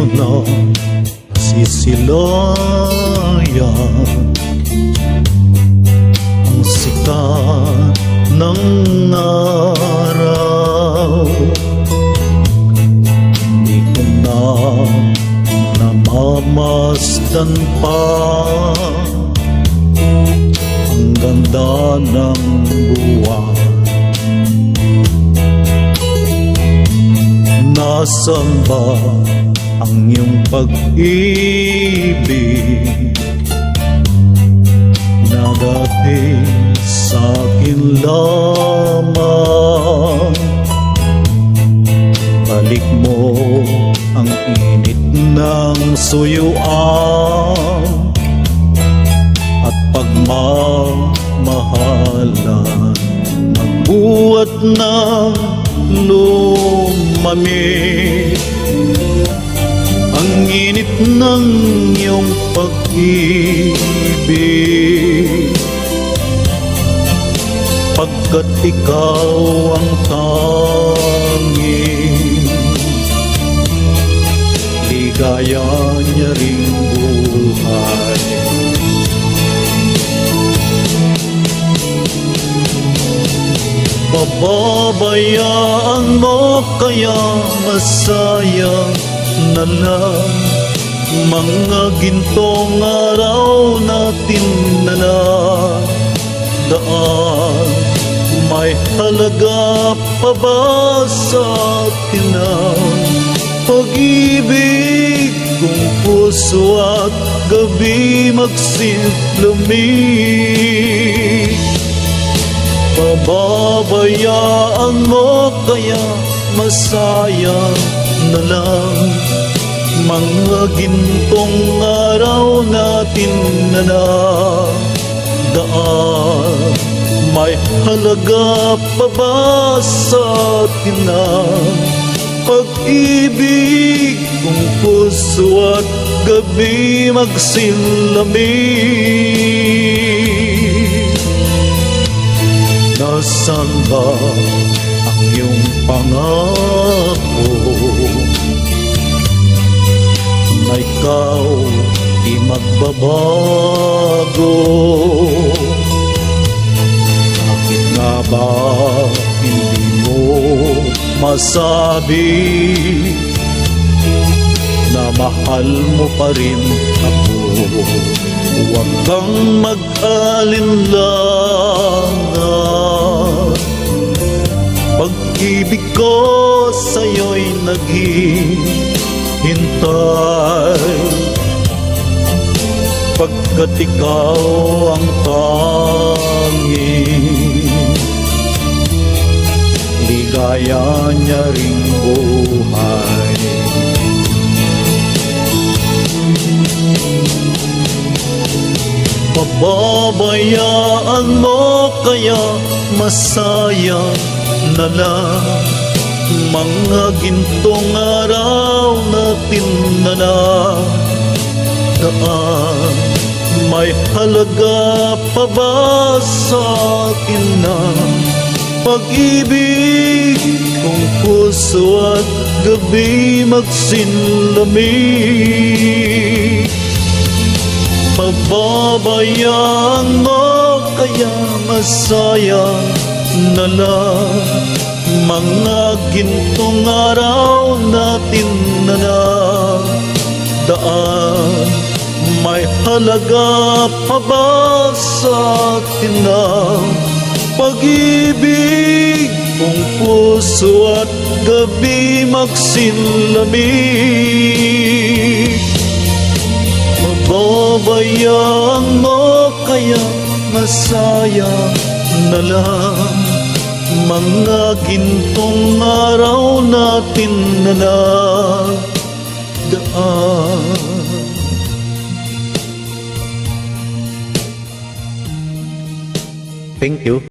ko na sisilayan ang sikat ng araw. Di ko na namamasdan pa ang ganda ng buwan. Nasaan ba ang iyong pag-ibig na dati sa'kin lamang? Balik mo ang init ng suyuan at pagmamahalan, magbuhat ng lumamig ang init ng iyong pag-ibig, pagkat ikaw ang tanging ligaya niya ring buhay. Pababayaan mo kaya masayang na lang mga gintong araw natin na daan? May halaga pa ba sa atin ang pag-ibig kung puso at gabi magsilamig? Pababayaan mo kaya masayang na lang mga gintong araw natin na daan? May halaga pa ba sa atin ang pag-ibig kung puso at gabi magsilamig? Nasaan ba ang iyong pangako na ikaw di magbabago? Bakit nga ba hindi mo masabi na mahal mo pa rin ako? Huwag kang mag-alinlangan, pag-ibig ko sa'yo'y naghihintay, pagkat ikaw ang tanging ligaya niya ring buhay. Pababayaan mo kaya masayang na lang mga gintong araw natin na daan? May halaga pa ba sa atin ang pag-ibig kung puso at gabi magsilamig? Pababayaan mo kaya masayang na lang mga gintong araw natin na daan? May halaga pa ba sa atin ang pag-ibig kung puso at gabi magsilamig? Pababayaan mo kaya masayang na lang mga gintong araw natin na daan? Thank you.